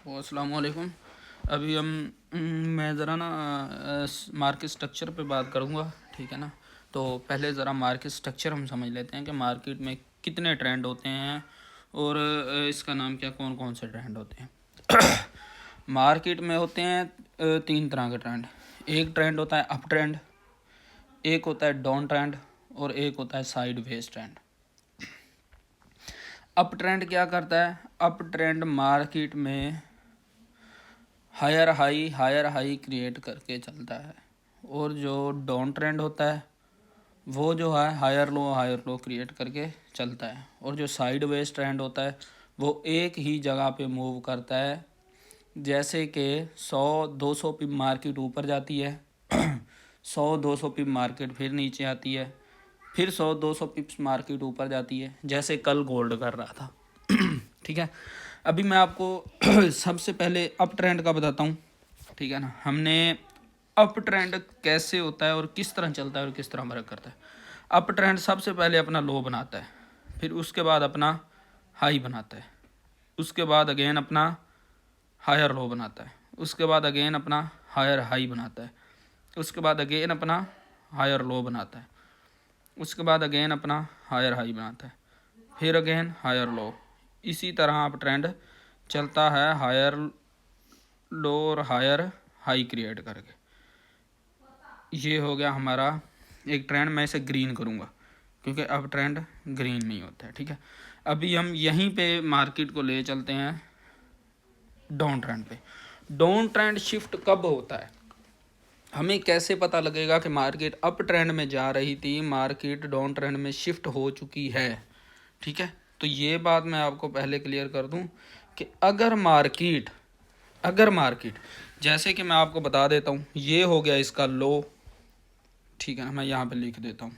तो अस्सलाम वालेकुम। अभी हम मैं ज़रा ना मार्केट स्ट्रक्चर पे बात करूँगा, ठीक है ना। तो पहले ज़रा मार्केट स्ट्रक्चर हम समझ लेते हैं कि मार्केट में कितने ट्रेंड होते हैं और इसका नाम क्या, कौन कौन से ट्रेंड होते हैं। मार्केट में होते हैं तीन तरह के ट्रेंड। एक ट्रेंड होता है अप ट्रेंड, एक होता है डाउन ट्रेंड और एक होता है sideways trend. Up trend क्या करता है? अप ट्रेंड मार्केट में हायर हाई क्रिएट करके चलता है, और जो डाउन ट्रेंड होता है वो जो है हायर लो क्रिएट करके चलता है, और जो साइड वेज ट्रेंड होता है वो एक ही जगह पे मूव करता है। जैसे कि 100-200 पिप मार्केट ऊपर जाती है, 100-200 पिप मार्केट फिर नीचे आती है, फिर 100-200 पिप्स मार्केट ऊपर जाती है, जैसे कल गोल्ड कर रहा था। ठीक है। अभी मैं आपको सबसे पहले अप ट्रेंड का बताता हूँ, ठीक है ना। हमने अप ट्रेंड कैसे होता है और किस तरह चलता है और किस तरह वर्क करता है। अप ट्रेंड सबसे पहले अपना लो बनाता है, फिर उसके बाद अपना हाई बनाता है, उसके बाद अगेन अपना हायर लो बनाता है, उसके बाद अगेन अपना हायर हाई बनाता है, उसके बाद अगेन अपना हायर लो बनाता है, उसके बाद अगेन अपना हायर हाई बनाता है, फिर अगेन हायर लो। इसी तरह आप ट्रेंड चलता है, हायर लो और हायर हाई क्रिएट करके। ये हो गया हमारा एक ट्रेंड। मैं इसे ग्रीन करूँगा क्योंकि अब ट्रेंड ग्रीन नहीं होता है, ठीक है। अभी हम यहीं पे मार्केट को ले चलते हैं डाउन ट्रेंड पे। डाउन ट्रेंड शिफ्ट कब होता है? हमें कैसे पता लगेगा कि मार्केट अप ट्रेंड में जा रही थी, मार्केट डाउन ट्रेंड में शिफ्ट हो चुकी है? ठीक है, तो ये बात मैं आपको पहले क्लियर कर दूं कि अगर मार्केट जैसे कि मैं आपको बता देता हूँ, ये हो गया इसका लो, ठीक है ना। मैं यहाँ पे लिख देता हूँ,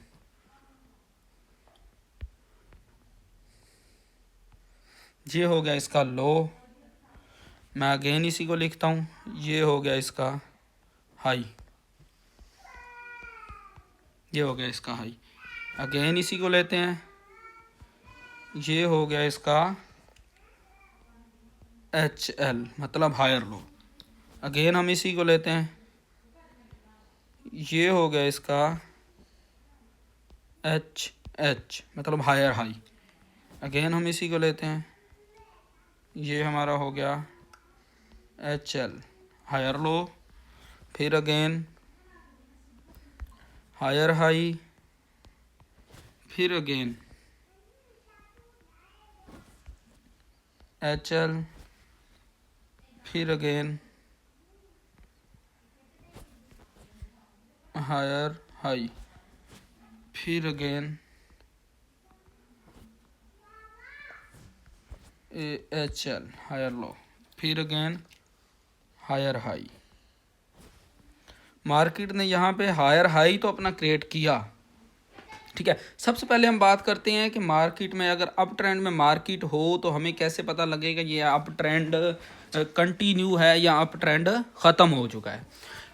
ये हो गया इसका लो। मैं अगेन इसी को लिखता हूँ, ये हो गया इसका हाई, ये हो गया इसका हाई। अगेन इसी को लेते हैं, ये हो गया इसका एच एल मतलब हायर लो। अगेन हम इसी को लेते हैं, ये हो गया इसका एच एच मतलब हायर हाई। अगेन हम इसी को लेते हैं, ये हमारा हो गया एच एल हायर लो, फिर अगेन हायर हाई, फिर अगेन एच एल, फिर अगेन हायर हाई, फिर again H L higher low, फिर अगेन हायर हाई। मार्केट ने यहाँ पे हायर हाई तो अपना क्रिएट किया, ठीक है। सबसे पहले हम बात करते हैं कि मार्केट में अगर अप ट्रेंड में मार्केट हो तो हमें कैसे पता लगेगा ये अप ट्रेंड कंटिन्यू है या अप ट्रेंड ख़त्म हो चुका है।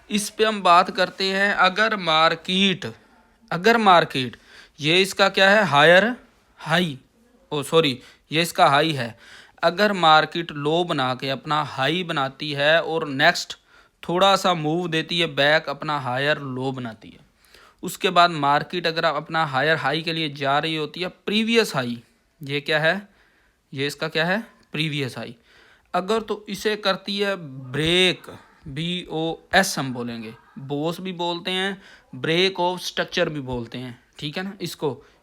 इस पे हम बात करते हैं। अगर मार्केट ये इसका क्या है, हायर हाई, ओ सॉरी, ये इसका हाई है। अगर मार्केट लो बना के अपना हाई बनाती है और नेक्स्ट थोड़ा सा मूव देती है बैक, अपना हायर लो बनाती है, उसके बाद मार्केट अगर आप अपना हायर हाई के लिए जा रही होती है, प्रीवियस हाई, ये क्या है, ये इसका क्या है, प्रीवियस हाई, अगर तो इसे करती है ब्रेक, BOS हम बोलेंगे, बोस भी बोलते हैं, ब्रेक ऑफ स्ट्रक्चर भी बोलते हैं, ठीक है ना।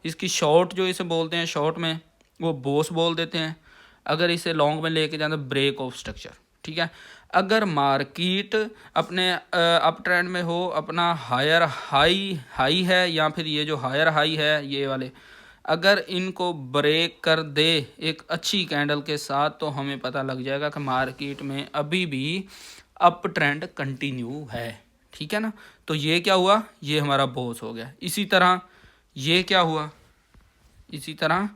इसकी शॉर्ट जो इसे बोलते हैं, शॉर्ट में वो बोस बोल देते हैं, अगर इसे लॉन्ग में लेके जाना ब्रेक ऑफ स्ट्रक्चर, ठीक है। अगर मार्केट अपने अप ट्रेंड में हो, अपना हायर हाई है या फिर ये जो हायर हाई है ये वाले, अगर इनको ब्रेक कर दे एक अच्छी कैंडल के साथ, तो हमें पता लग जाएगा कि मार्केट में अभी भी अप ट्रेंड कंटिन्यू है, ठीक है ना। तो ये क्या हुआ, ये हमारा बॉस हो गया। इसी तरह ये क्या हुआ, इसी तरह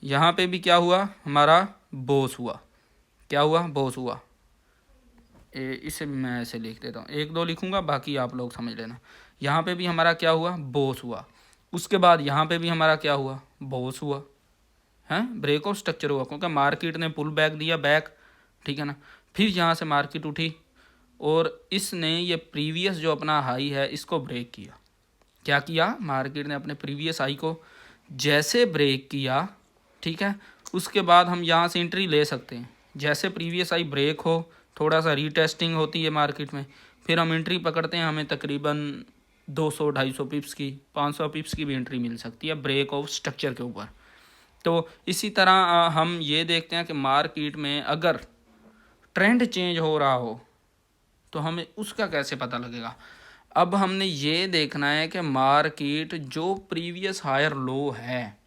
यहाँ पे भी क्या हुआ, हमारा बॉस हुआ। क्या हुआ, बॉस हुआ। इसे मैं ऐसे लिख देता हूँ, एक दो लिखूंगा, बाकी आप लोग समझ लेना। यहाँ पे भी हमारा क्या हुआ, बॉस हुआ। उसके बाद यहाँ पे भी हमारा क्या हुआ, बॉस हुआ, है ब्रेक ऑफ स्ट्रक्चर हुआ, क्योंकि मार्केट ने पुल बैक दिया बैक, ठीक है ना। फिर यहाँ से मार्केट उठी और इसने ये प्रीवियस जो अपना हाई है इसको ब्रेक किया। क्या किया, मार्केट ने अपने प्रीवियस हाई को जैसे ब्रेक किया, ठीक है, उसके बाद हम यहाँ से एंट्री ले सकते हैं। जैसे प्रीवियस हाई ब्रेक हो, थोड़ा सा रीटेस्टिंग होती है मार्केट में, फिर हम एंट्री पकड़ते हैं, हमें तकरीबन 200-250 पिप्स की, 500 पिप्स की भी एंट्री मिल सकती है ब्रेक ऑफ स्ट्रक्चर के ऊपर। तो इसी तरह हम ये देखते हैं कि मार्केट में अगर ट्रेंड चेंज हो रहा हो तो हमें उसका कैसे पता लगेगा। अब हमने ये देखना है कि मार्केट जो प्रीवियस हायर लो है,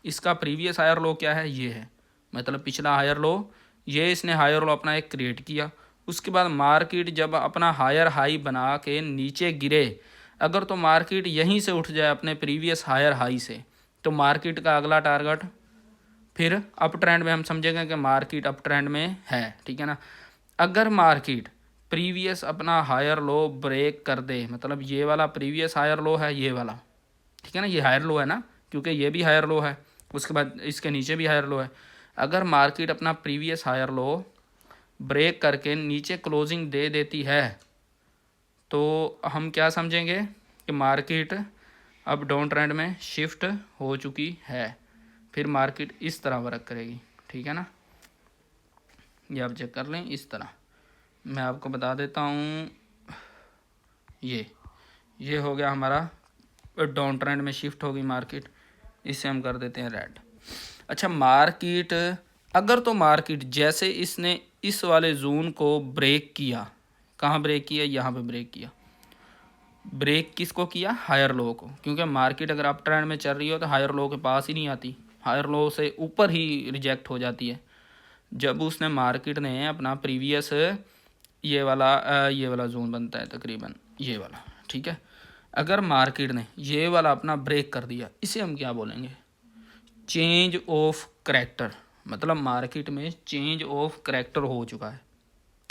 इसका प्रीवियस हायर लो क्या है, ये है, मतलब पिछला हायर लो, ये इसने हायर लो अपना एक क्रिएट किया। उसके बाद मार्केट जब अपना हायर हाई बना के नीचे गिरे, अगर तो मार्केट यहीं से उठ जाए अपने प्रीवियस हायर हाई से, तो मार्केट का अगला टारगेट फिर अप ट्रेंड में हम समझेंगे कि मार्केट अप ट्रेंड में है, ठीक है ना। अगर मार्केट प्रीवियस अपना हायर लो ब्रेक कर दे, मतलब ये वाला प्रीवियस हायर लो है, ये वाला, ठीक है ना, ये हायर लो है ना, क्योंकि ये भी हायर लो है, उसके बाद इसके नीचे भी हायर लो है। अगर मार्केट अपना प्रीवियस हायर लो ब्रेक करके नीचे क्लोजिंग दे देती है तो हम क्या समझेंगे कि मार्केट अब डाउन ट्रेंड में शिफ्ट हो चुकी है। फिर मार्केट इस तरह वर्क करेगी, ठीक है ना, ये आप चेक कर लें। इस तरह मैं आपको बता देता हूँ, ये हो गया हमारा डाउन ट्रेंड में शिफ्ट होगी मार्केट, इसे हम कर देते हैं रेड। अच्छा, मार्केट अगर तो मार्केट जैसे इसने इस वाले जोन को ब्रेक किया, कहाँ ब्रेक किया, यहाँ पे ब्रेक किया। ब्रेक किसको किया, हायर लो को, क्योंकि मार्केट अगर अप ट्रेंड में चल रही हो तो हायर लो के पास ही नहीं आती, हायर लो से ऊपर ही रिजेक्ट हो जाती है। जब उसने मार्केट ने अपना प्रीवियस ये वाला जोन बनता है तकरीबन ये वाला, ठीक है, अगर मार्केट ने ये वाला अपना ब्रेक कर दिया, इसे हम क्या बोलेंगे, चेंज ऑफ करैक्टर, मतलब मार्केट में चेंज ऑफ करैक्टर हो चुका है।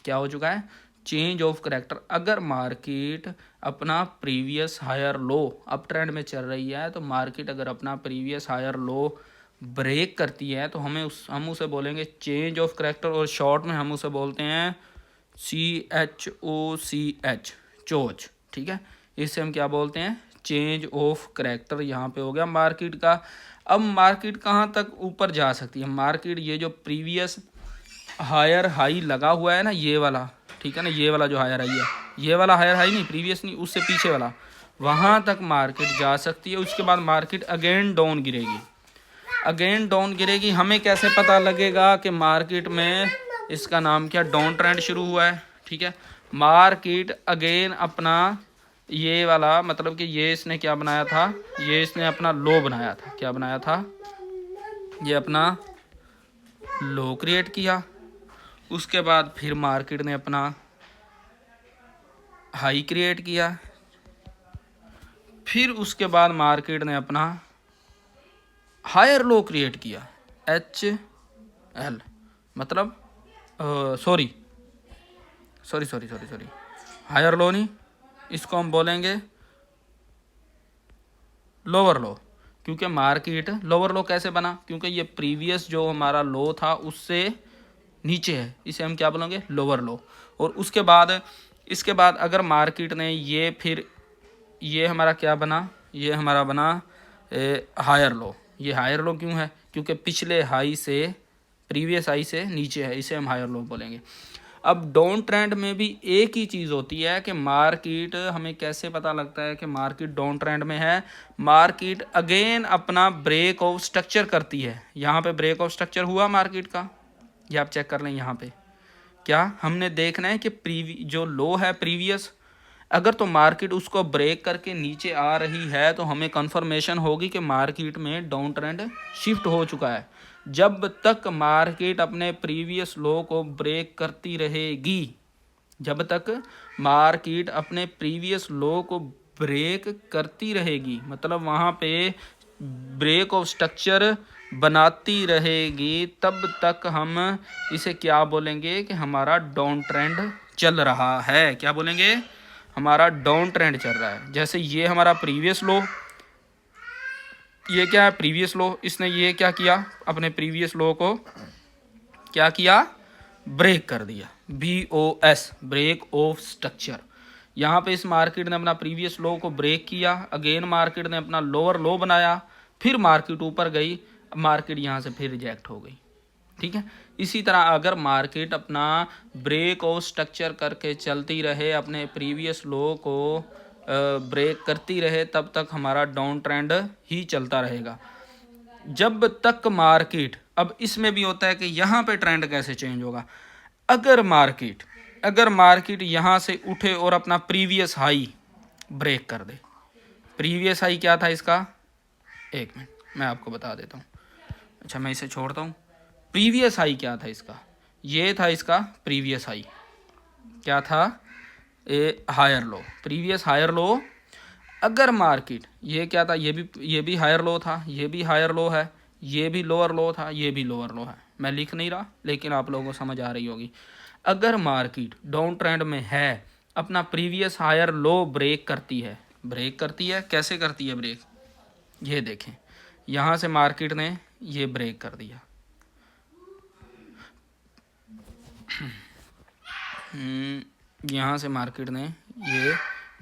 क्या हो चुका है, चेंज ऑफ करैक्टर। अगर मार्केट अपना previous higher low, up trend में चल रही है, तो मार्केट अगर अपना प्रीवियस हायर लो ब्रेक करती है तो हम उसे बोलेंगे चेंज ऑफ करैक्टर, और शॉर्ट में हम उसे बोलते हैं CHOCH, चोच, ठीक है। इससे हम क्या बोलते हैं, चेंज ऑफ करैक्टर। यहाँ पे हो गया मार्केट का। अब मार्केट कहाँ तक ऊपर जा सकती है, मार्केट ये जो प्रीवियस हायर हाई लगा हुआ है ना, ये वाला, ठीक है ना, ये वाला जो हायर हाई है, ये वाला हायर हाई नहीं, प्रीवियस नहीं, उससे पीछे वाला, वहाँ तक मार्केट जा सकती है। उसके बाद मार्केट अगेन डाउन गिरेगी, अगेन डाउन गिरेगी। हमें कैसे पता लगेगा कि मार्केट में, इसका नाम क्या, डाउन ट्रेंड शुरू हुआ है, ठीक है। मार्केट अगेन अपना ये वाला, मतलब कि ये इसने क्या बनाया था, ये इसने अपना लो बनाया था, क्या बनाया था, ये अपना लो क्रिएट किया। उसके बाद फिर मार्केट ने अपना हाई क्रिएट किया, फिर उसके बाद मार्केट ने अपना हायर लो क्रिएट किया, HL, मतलब सॉरी हायर लो नहीं, इसको हम बोलेंगे लोअर लो, क्योंकि मार्केट लोअर लो कैसे बना, क्योंकि ये प्रीवियस जो हमारा लो था उससे नीचे है, इसे हम क्या बोलेंगे, लोअर लो। और उसके बाद इसके बाद अगर मार्केट ने ये फिर ये हमारा क्या बना, ये हमारा बना हायर लो। ये हायर लो क्यों है, क्योंकि पिछले हाई से, प्रीवियस हाई से नीचे है, इसे हम हायर लो बोलेंगे। अब डाउन ट्रेंड में भी एक ही चीज़ होती है कि मार्केट, हमें कैसे पता लगता है कि मार्केट डाउन ट्रेंड में है, मार्केट अगेन अपना ब्रेक ऑफ स्ट्रक्चर करती है। यहाँ पे ब्रेक ऑफ स्ट्रक्चर हुआ मार्केट का, ये आप चेक कर लें। यहाँ पे क्या हमने देखना है कि जो लो है प्रीवियस, अगर तो मार्केट उसको ब्रेक करके नीचे आ रही है तो हमें कंफर्मेशन होगी कि मार्केट में डाउन ट्रेंड शिफ्ट हो चुका है। जब तक मार्केट अपने प्रीवियस लो को ब्रेक करती रहेगी, जब तक मार्केट अपने प्रीवियस लो को ब्रेक करती रहेगी, मतलब वहाँ पे ब्रेक ऑफ स्ट्रक्चर बनाती रहेगी, तब तक हम इसे क्या बोलेंगे कि हमारा डाउन ट्रेंड चल रहा है। क्या बोलेंगे, हमारा डाउन ट्रेंड चल रहा है। जैसे ये हमारा प्रीवियस लो, ये क्या है, प्रीवियस लो, इसने ये क्या किया, अपने प्रीवियस लो को क्या किया, ब्रेक कर दिया, BOS, ब्रेक ऑफ स्ट्रक्चर। यहाँ पे इस मार्केट ने अपना प्रीवियस लो को ब्रेक किया, अगेन मार्केट ने अपना लोअर लो बनाया, फिर मार्केट ऊपर गई, मार्केट यहाँ से फिर रिजेक्ट हो गई। ठीक है, इसी तरह अगर मार्केट अपना ब्रेक ऑफ स्ट्रक्चर करके चलती रहे, अपने प्रीवियस लो को ब्रेक करती रहे, तब तक हमारा डाउन ट्रेंड ही चलता रहेगा। जब तक मार्केट, अब इसमें भी होता है कि यहाँ पे ट्रेंड कैसे चेंज होगा। अगर मार्केट यहाँ से उठे और अपना प्रीवियस हाई ब्रेक कर दे, प्रीवियस हाई क्या था इसका, एक मिनट मैं आपको बता देता हूँ। अच्छा मैं इसे छोड़ता हूँ। प्रीवियस हाई क्या था इसका, ये था इसका प्रीवियस हाई, क्या था, A higher low, previous higher low. अगर मार्केट, ये क्या था, ये भी हायर लो था, ये भी हायर लो है, ये भी लोअर लो था, ये भी लोअर लो है, मैं लिख नहीं रहा लेकिन आप लोगों को समझ आ रही होगी। अगर मार्केट डाउन ट्रेंड में है, अपना प्रीवियस हायर लो ब्रेक करती है, कैसे करती है ब्रेक, ये देखें, यहाँ से मार्केट ने ये ब्रेक कर दिया, यहाँ से मार्केट ने ये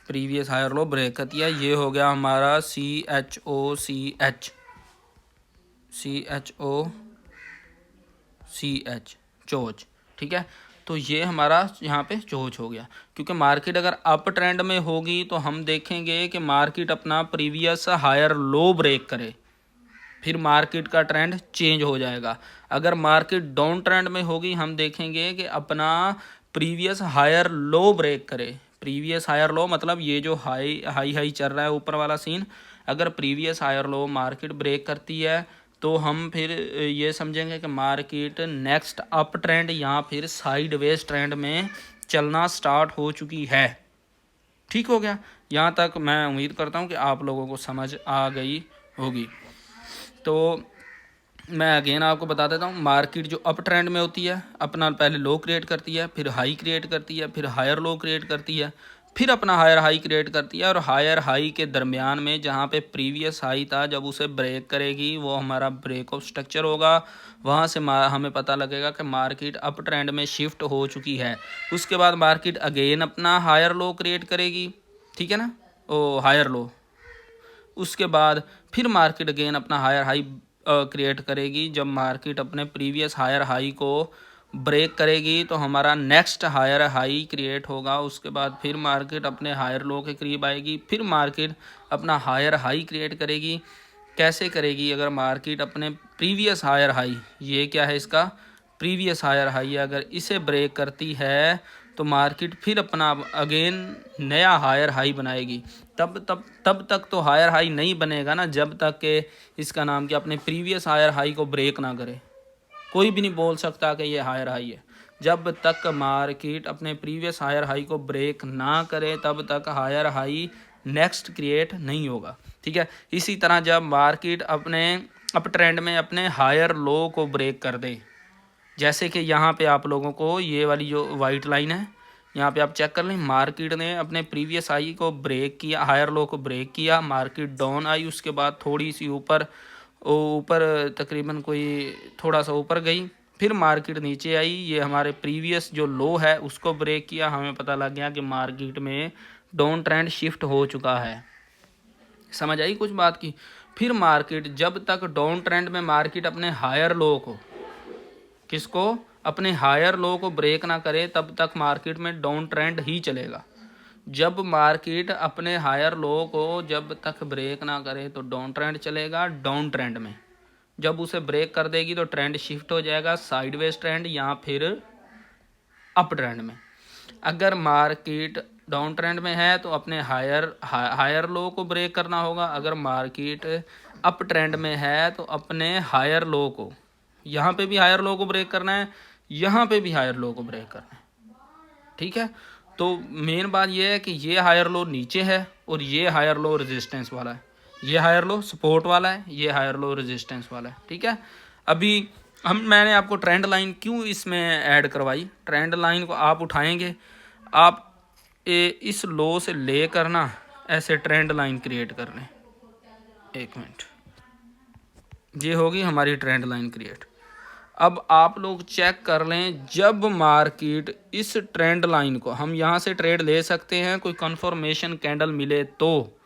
प्रीवियस हायर लो ब्रेक कर दिया, ये हो गया हमारा CHOCH चोच। ठीक है, तो ये हमारा यहाँ पे चोच हो गया, क्योंकि मार्केट अगर अप ट्रेंड में होगी तो हम देखेंगे कि मार्केट अपना प्रीवियस हायर लो ब्रेक करे, फिर मार्केट का ट्रेंड चेंज हो जाएगा। अगर मार्केट डाउन ट्रेंड में होगी, हम देखेंगे कि अपना प्रीवियस हायर लो ब्रेक करे, प्रीवियस हायर लो मतलब ये जो हाई चल रहा है ऊपर वाला सीन, अगर previous higher low market break करती है तो हम फिर ये समझेंगे कि मार्केट नेक्स्ट अप ट्रेंड या फिर साइडवेज ट्रेंड में चलना स्टार्ट हो चुकी है। ठीक हो गया, यहाँ तक मैं उम्मीद करता हूँ कि आप लोगों को समझ आ गई होगी। तो मैं अगेन आपको बता देता हूँ, मार्केट जो अप ट्रेंड में होती है, अपना पहले लो क्रिएट करती है, फिर हाई क्रिएट करती है, फिर हायर लो क्रिएट करती है, फिर अपना हायर हाई क्रिएट करती है, और हायर हाई के दरमियान में जहाँ पे प्रीवियस हाई था, जब उसे ब्रेक करेगी वो हमारा ब्रेक ऑफ स्ट्रक्चर होगा। वहाँ से हमें पता लगेगा कि मार्केट अप ट्रेंड में शिफ्ट हो चुकी है। उसके बाद मार्केट अगेन अपना हायर लो क्रिएट करेगी, ठीक है ना, ओ हायर लो। उसके बाद फिर मार्केट अगेन अपना हायर हाई क्रिएट करेगी। जब मार्केट अपने प्रीवियस हायर हाई को ब्रेक करेगी तो हमारा नेक्स्ट हायर हाई क्रिएट होगा। उसके बाद फिर मार्केट अपने हायर लो के करीब आएगी, फिर मार्केट अपना हायर हाई क्रिएट करेगी। कैसे करेगी, अगर मार्केट अपने प्रीवियस हायर हाई, ये क्या है इसका प्रीवियस हायर हाई, अगर इसे ब्रेक करती है तो मार्केट फिर अपना अगेन नया हायर हाई बनाएगी। तब तक तो हायर हाई नहीं बनेगा ना, जब तक कि इसका नाम क्या अपने प्रीवियस हायर हाई को ब्रेक ना करे। कोई भी नहीं बोल सकता कि ये हायर हाई है। जब तक मार्केट अपने प्रीवियस हायर हाई को ब्रेक ना करे तब तक हायर हाई नेक्स्ट क्रिएट नहीं होगा। ठीक है, इसी तरह जब मार्केट अपने अप ट्रेंड में अपने हायर लो को ब्रेक कर दे, जैसे कि यहाँ पे आप लोगों को ये वाली जो वाइट लाइन है, यहाँ पे आप चेक कर लें, मार्केट ने अपने प्रीवियस हाई को ब्रेक किया, हायर लो को ब्रेक किया, मार्केट डाउन आई, उसके बाद थोड़ी सी ऊपर तकरीबन कोई थोड़ा सा ऊपर गई, फिर मार्केट नीचे आई, ये हमारे प्रीवियस जो लो है उसको ब्रेक किया। हमें पता लग गया कि मार्केट में डाउन ट्रेंड शिफ्ट हो चुका है। समझ आई कुछ बात की। फिर मार्केट जब तक डाउन ट्रेंड में मार्केट अपने हायर लो को, किसको, अपने हायर लो को ब्रेक ना करे तब तक मार्केट में डाउन ट्रेंड ही चलेगा। जब मार्केट अपने हायर लो को जब तक ब्रेक ना करे तो डाउन ट्रेंड चलेगा डाउन ट्रेंड में। जब उसे ब्रेक कर देगी तो ट्रेंड शिफ्ट हो जाएगा साइडवेज ट्रेंड या फिर अप ट्रेंड में। अगर मार्केट डाउन ट्रेंड में है तो अपने हायर लो को ब्रेक करना होगा। अगर मार्केट अप ट्रेंड में है तो अपने हायर लो को, यहाँ पे भी हायर लो को ब्रेक करना है, यहाँ पे भी हायर लो को ब्रेक करना है। ठीक है, तो मेन बात ये है कि ये हायर लो नीचे है और ये हायर लो रेजिस्टेंस वाला है, ये हायर लो सपोर्ट वाला है, ये हायर लो रेजिस्टेंस वाला है। ठीक है, अभी मैंने आपको ट्रेंड लाइन क्यों इसमें ऐड करवाई, ट्रेंड लाइन को आप उठाएंगे, आप इस लो से ले करना ऐसे ट्रेंड लाइन क्रिएट कर लें। एक मिनट, ये होगी हमारी ट्रेंड लाइन क्रिएट। अब आप लोग चेक कर लें, जब मार्केट इस ट्रेंड लाइन को, हम यहाँ से ट्रेड ले सकते हैं कोई कंफर्मेशन कैंडल मिले तो।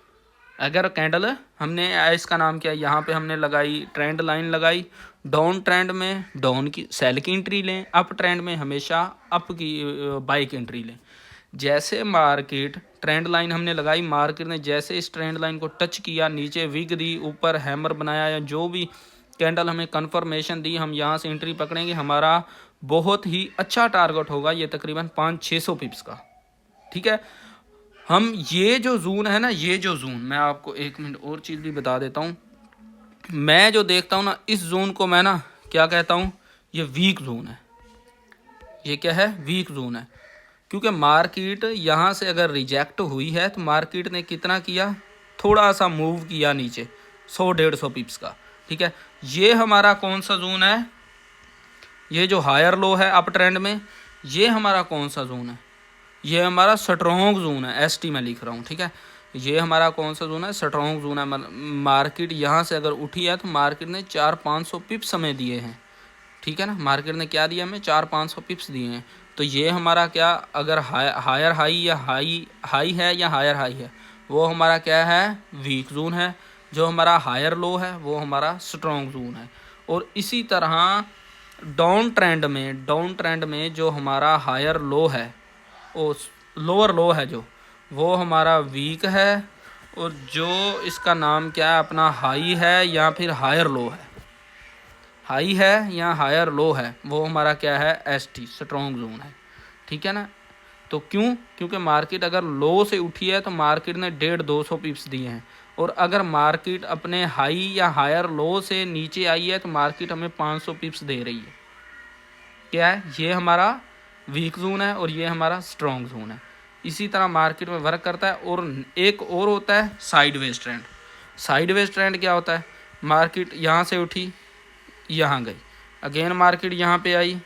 अगर कैंडल हमने इसका नाम क्या है, यहाँ पे हमने लगाई ट्रेंड लाइन लगाई, डाउन ट्रेंड में डाउन की सेल की एंट्री लें, अप ट्रेंड में हमेशा अप की बाई की एंट्री लें। जैसे मार्केट ट्रेंड लाइन हमने लगाई, मार्केट ने जैसे इस ट्रेंड लाइन को टच किया, नीचे विग दी, ऊपर हैमर बनाया, या जो भी कैंडल हमें कंफर्मेशन दी, हम यहाँ से एंट्री पकड़ेंगे। हमारा बहुत ही अच्छा टारगेट होगा ये तकरीबन 500-600 पिप्स का। ठीक है, हम ये जो जोन है ना, ये जो जोन, मैं आपको 1 मिनट और चीज़ भी बता देता हूँ। मैं जो देखता हूँ ना, इस जोन को मैं ना क्या कहता हूँ, ये वीक जोन है। ये क्या है, वीक जोन है। क्योंकि मार्केट यहाँ से अगर रिजेक्ट हुई है तो मार्केट ने कितना किया, थोड़ा सा मूव किया नीचे 100-150 पिप्स का। ठीक है, ये हमारा कौन सा जोन है, ये जो हायर लो है अप ट्रेंड में, ये हमारा कौन सा जोन है, ये हमारा स्ट्रॉन्ग जोन है। एसटी में लिख रहा हूँ। ठीक है, ये हमारा कौन सा जोन है, स्ट्रॉन्ग जोन है। मार्केट यहाँ से अगर उठी है तो मार्केट ने 400-500 पिप्स हमें दिए हैं। ठीक है ना, मार्केट ने क्या दिया हमें, 400-500 पिप्स दिए हैं। तो ये हमारा क्या, अगर हायर हाई या हाई है या हायर हाई है, वो हमारा क्या है, वीक जोन है। जो हमारा हायर लो है वो हमारा स्ट्रॉन्ग जोन है। और इसी तरह डाउन ट्रेंड में जो हमारा हायर लो है, ओ लोअर लो है जो, वो हमारा वीक है। और जो इसका नाम क्या है अपना, हाई है या फिर हायर लो है, हाई है या हायर लो है, वो हमारा क्या है, एसटी स्ट्रॉन्ग जोन है। ठीक है ना। तो क्योंकि मार्केट अगर लो से उठी है तो मार्केट ने 150-200 पिप्स दिए हैं। और अगर मार्केट अपने हाई या हायर लो से नीचे आई है तो मार्केट हमें 500 पिप्स दे रही है। क्या है, ये हमारा वीक जोन है और ये हमारा स्ट्रॉन्ग जोन है। इसी तरह मार्केट में वर्क करता है। और एक और होता है साइडवेज ट्रेंड। साइडवेज ट्रेंड क्या होता है, मार्केट यहाँ से उठी, यहाँ गई, अगेन मार्केट यहाँ पे आई,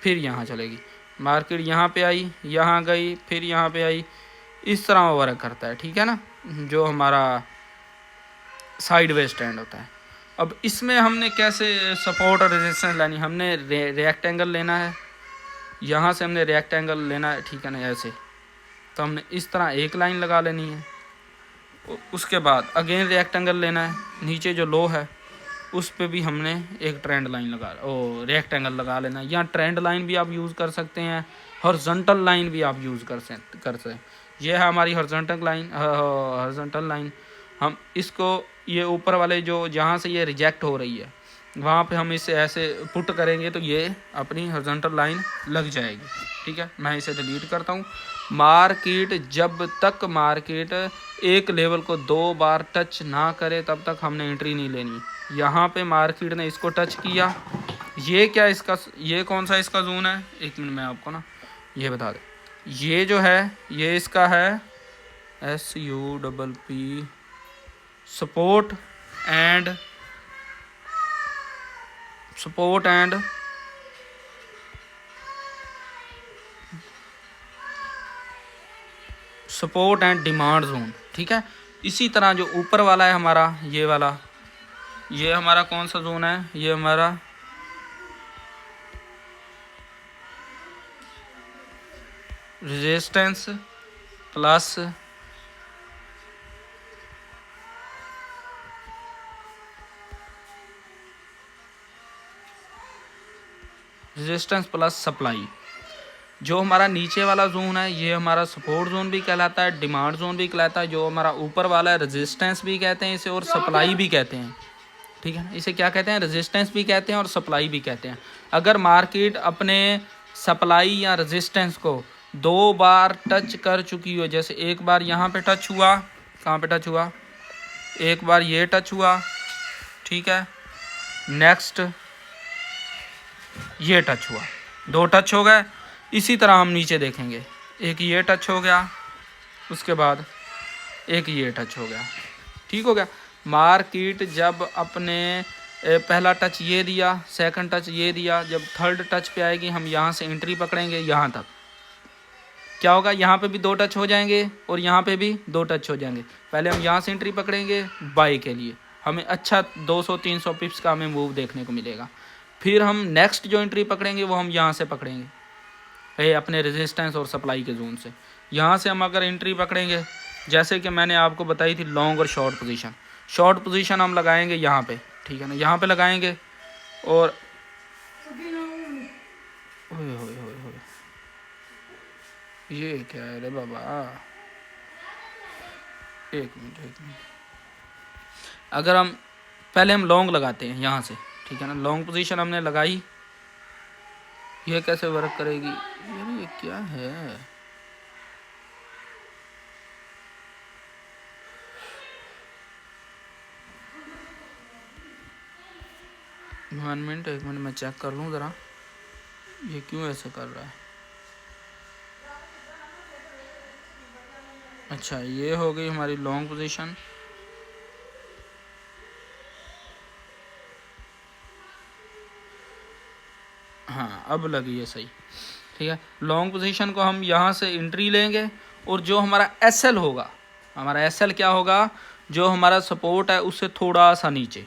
फिर यहाँ चलेगी, मार्केट यहाँ पे आई, यहाँ गई, फिर यहाँ पे आई, इस तरह वो वर्क करता है। ठीक है ना, जो हमारा साइडवेज ट्रेंड होता है। अब इसमें हमने कैसे सपोर्ट और रेजिस्टेंस लेनी, हमने रेक्टेंगल लेना है, यहाँ से हमने रेक्टेंगल लेना है। ठीक है ना, ऐसे तो हमने इस तरह एक लाइन लगा लेनी है। उसके बाद अगेन रेक्टेंगल लेना है, नीचे जो लो है उस पे भी हमने एक ट्रेंड लाइन रेक्टेंगल लगा लेना है। या ट्रेंड लाइन भी आप यूज़ कर सकते हैं, हॉरिजॉन्टल लाइन भी आप यूज़ कर सकते हैं। ये है हमारी हॉरिजॉन्टल लाइन। हम इसको, ये ऊपर वाले जो जहाँ से ये रिजेक्ट हो रही है वहाँ पे हम इसे ऐसे पुट करेंगे तो ये अपनी हॉरिजॉन्टल लाइन लग जाएगी। ठीक है, मैं इसे डिलीट करता हूँ। मार्केट, जब तक मार्केट एक लेवल को 2 बार टच ना करे तब तक हमने एंट्री नहीं लेनी। यहाँ पे मार्केट ने इसको टच किया, ये क्या इसका, ये कौन सा इसका जोन है, 1 मिनट मैं आपको ना ये बता दें। ये जो है ये इसका है SUPP, support and demand zone. ठीक है, इसी तरह जो ऊपर वाला है हमारा, ये वाला, ये हमारा कौन सा जोन है, ये हमारा रेजिस्टेंस प्लस सप्लाई। जो हमारा नीचे वाला जोन है ये हमारा सपोर्ट जोन भी कहलाता है, डिमांड जोन भी कहलाता है। जो हमारा ऊपर वाला है रेजिस्टेंस भी कहते हैं इसे, और सप्लाई भी कहते हैं। ठीक है, इसे क्या कहते हैं, रेजिस्टेंस भी कहते हैं और सप्लाई भी कहते हैं। अगर मार्केट अपने सप्लाई या रेजिस्टेंस को 2 बार टच कर चुकी हो, जैसे एक बार यहाँ पे टच हुआ, कहाँ पे टच हुआ, एक बार ये टच हुआ, ठीक है, नेक्स्ट ये टच हुआ, 2 टच हो गए। इसी तरह हम नीचे देखेंगे, एक ये टच हो गया, उसके बाद एक ये टच हो गया। ठीक हो गया। मार्केट जब अपने पहला टच ये दिया, सेकंड टच ये दिया, जब थर्ड टच पे आएगी हम यहाँ से एंट्री पकड़ेंगे, यहाँ तक क्या होगा, यहाँ पे भी 2 टच हो जाएंगे और यहाँ पे भी 2 टच हो जाएंगे। पहले हम यहाँ से एंट्री पकड़ेंगे बाई के लिए, हमें अच्छा 200-300 पिप्स का हमें मूव देखने को मिलेगा। फिर हम नेक्स्ट जो एंट्री पकड़ेंगे वो हम यहाँ से पकड़ेंगे अपने रेजिस्टेंस और सप्लाई के जोन से। यहाँ से हम अगर एंट्री पकड़ेंगे, जैसे कि मैंने आपको बताई थी लॉन्ग और शॉर्ट पोजीशन, शॉर्ट पोजीशन हम लगाएंगे यहाँ पे, ठीक है ना, यहाँ पे लगाएंगे। और ओए होए होए होए, ये क्या है रे बाबा, एक मिनट। अगर हम पहले हम लॉन्ग लगाते हैं यहाँ से, ठीक है ना, लॉन्ग पोजीशन हमने लगाई, ये कैसे वर्क करेगी यार, ये क्या है, एक मिनट मैं चेक कर लूँ ज़रा, ये क्यों ऐसे कर रहा है। अच्छा, ये हो गई हमारी लॉन्ग पोजीशन। हाँ, अब लगी है सही, ठीक है। लॉन्ग पोजीशन को हम यहाँ से एंट्री लेंगे, और जो हमारा एसएल होगा, हमारा एसएल क्या होगा, जो हमारा सपोर्ट है उससे थोड़ा सा नीचे,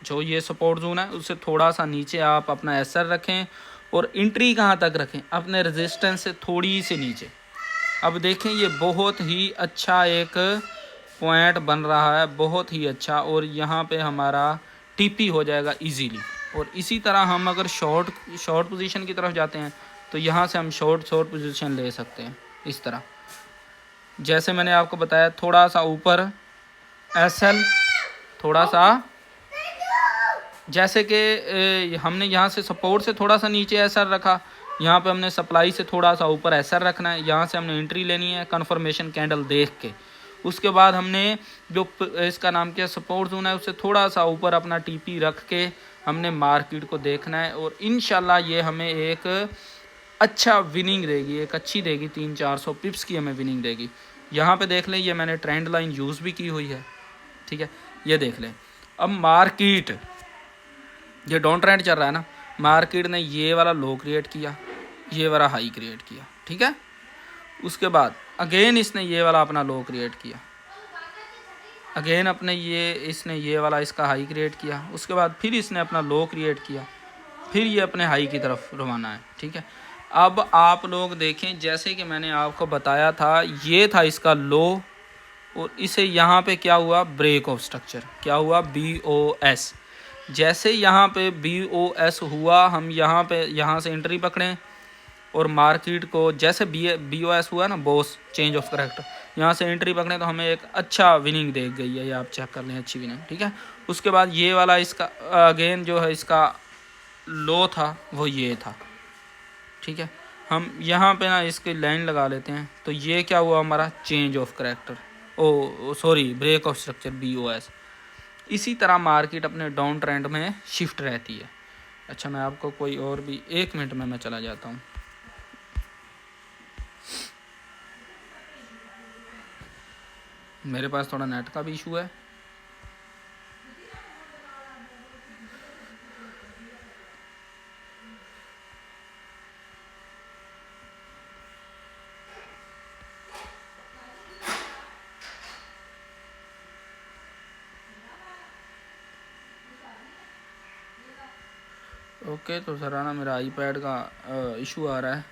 जो ये सपोर्ट जोन है उससे थोड़ा सा नीचे आप अपना एसएल रखें, और एंट्री कहाँ तक रखें, अपने रेजिस्टेंस से थोड़ी सी नीचे। अब देखें, ये बहुत ही अच्छा एक पॉइंट बन रहा है, बहुत ही अच्छा, और यहाँ पे हमारा टीपी हो जाएगा इजीली। और इसी तरह हम अगर शॉर्ट पोजीशन की तरफ जाते हैं तो यहाँ से हम शॉर्ट पोजीशन ले सकते हैं इस तरह, जैसे मैंने आपको बताया, थोड़ा सा ऊपर एसएल, थोड़ा सा, जैसे कि हमने यहाँ से सपोर्ट से थोड़ा सा नीचे एसएल रखा, यहाँ पे हमने सप्लाई से थोड़ा सा ऊपर एसएल रखना है, यहाँ से हमने एंट्री लेनी है कन्फर्मेशन कैंडल देख के। उसके बाद हमने जो इसका नाम क्या सपोर्ट जोन है उससे थोड़ा सा ऊपर अपना टीपी रख के हमने मार्केट को देखना है, और इंशाल्लाह ये हमें एक अच्छा विनिंग देगी, एक अच्छी देगी, 300-400 पिप्स की हमें विनिंग देगी। यहाँ पे देख लें, ये मैंने ट्रेंड लाइन यूज़ भी की हुई है, ठीक है, ये देख लें। अब मार्केट, ये डाउन ट्रेंड चल रहा है ना, मार्केट ने ये वाला लो क्रिएट किया, ये वाला हाई क्रिएट किया, ठीक है। उसके बाद अगेन इसने ये वाला अपना लो क्रिएट किया, अगेन अपने इसने ये वाला इसका हाई क्रिएट किया, उसके बाद फिर इसने अपना लो क्रिएट किया, फिर ये अपने हाई की तरफ रवाना है, ठीक है। अब आप लोग देखें, जैसे कि मैंने आपको बताया था, ये था इसका लो, और इसे यहाँ पे क्या हुआ, ब्रेक ऑफ स्ट्रक्चर, क्या हुआ, BOS। जैसे यहाँ पे BOS हुआ, हम यहाँ से एंट्री पकड़ें, और मार्केट को जैसे BOS हुआ ना, बॉस चेंज ऑफ करेक्टर, यहाँ से एंट्री पकड़ें तो हमें एक अच्छा विनिंग देख गई है, ये आप चेक कर लें, अच्छी विनिंग, ठीक है। उसके बाद ये वाला इसका अगेन जो है इसका लो था, वो ये था, ठीक है। हम यहाँ पे ना इसकी लाइन लगा लेते हैं, तो ये क्या हुआ हमारा, change of character, sorry break of structure, BOS। इसी तरह मार्केट अपने डाउन ट्रेंड में शिफ्ट रहती है। अच्छा, मैं आपको कोई और भी, 1 मिनट में मैं चला जाता हूँ, मेरे पास थोड़ा नेट का भी इशू है। ओके, तो सर ना मेरा आईपैड का इशू आ रहा है,